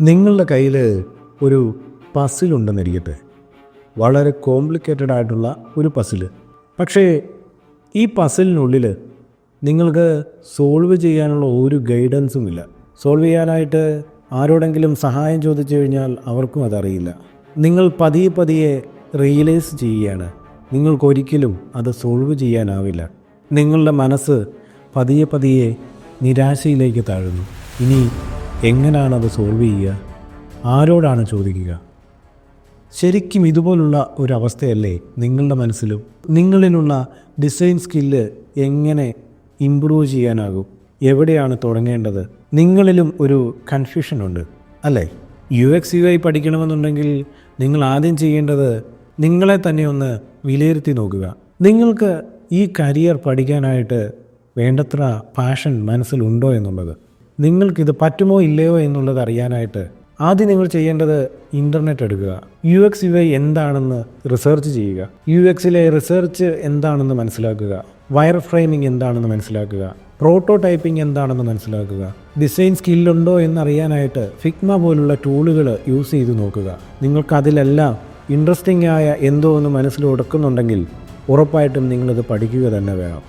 നിങ്ങളുടെ കയ്യിൽ ഒരു പസിലുണ്ടെന്നിരിക്കട്ടെ, വളരെ കോംപ്ലിക്കേറ്റഡ് ആയിട്ടുള്ള ഒരു പസില്. പക്ഷേ ഈ പസിലിനുള്ളിൽ നിങ്ങൾക്ക് സോൾവ് ചെയ്യാനുള്ള ഒരു ഗൈഡൻസും ഇല്ല. സോൾവ് ചെയ്യാനായിട്ട് ആരോടെങ്കിലും സഹായം ചോദിച്ചു കഴിഞ്ഞാൽ അവർക്കും അതറിയില്ല. നിങ്ങൾ പതിയെ പതിയെ റിയലൈസ് ചെയ്യുകയാണ് നിങ്ങൾക്കൊരിക്കലും അത് സോൾവ് ചെയ്യാനാവില്ല. നിങ്ങളുടെ മനസ്സ് പതിയെ പതിയെ നിരാശയിലേക്ക് താഴുന്നു. ഇനി എങ്ങനെയാണത് സോൾവ് ചെയ്യുക? ആരോടാണ് ചോദിക്കുക? ശരിക്കും ഇതുപോലുള്ള ഒരവസ്ഥയല്ലേ നിങ്ങളുടെ മനസ്സിലും? നിങ്ങളിലുള്ള ഡിസൈൻ സ്കില്ല് എങ്ങനെ ഇമ്പ്രൂവ് ചെയ്യാനാകും? എവിടെയാണ് തുടങ്ങേണ്ടത്? നിങ്ങളിലും ഒരു കൺഫ്യൂഷനുണ്ട് അല്ലേ? UX UI പഠിക്കണമെന്നുണ്ടെങ്കിൽ നിങ്ങൾ ആദ്യം ചെയ്യേണ്ടത് നിങ്ങളെ തന്നെ ഒന്ന് വിലയിരുത്തി നോക്കുക. നിങ്ങൾക്ക് ഈ കരിയർ പഠിക്കാനായിട്ട് വേണ്ടത്ര പാഷൻ മനസ്സിലുണ്ടോ എന്നുള്ളത്, നിങ്ങൾക്കിത് പറ്റുമോ ഇല്ലയോ എന്നുള്ളത് അറിയാനായിട്ട് ആദ്യം നിങ്ങൾ ചെയ്യേണ്ടത് ഇൻ്റർനെറ്റ് എടുക്കുക. UX UI എന്താണെന്ന് റിസർച്ച് ചെയ്യുക. UXലെ റിസർച്ച് എന്താണെന്ന് മനസ്സിലാക്കുക. വയർ ഫ്രെയിമിംഗ് എന്താണെന്ന് മനസ്സിലാക്കുക. പ്രോട്ടോടൈപ്പിംഗ് എന്താണെന്ന് മനസ്സിലാക്കുക. ഡിസൈൻ സ്കില്ലുണ്ടോ എന്നറിയാനായിട്ട് ഫിഗ്മ പോലുള്ള ടൂളുകൾ യൂസ് ചെയ്ത് നോക്കുക. നിങ്ങൾക്കതിലെല്ലാം ഇൻട്രസ്റ്റിംഗ് ആയ എന്തോ ഒന്ന് മനസ്സിൽ ഉടക്കുന്നുണ്ടെങ്കിൽ ഉറപ്പായിട്ടും നിങ്ങളിത് പഠിക്കുക തന്നെ വേണം.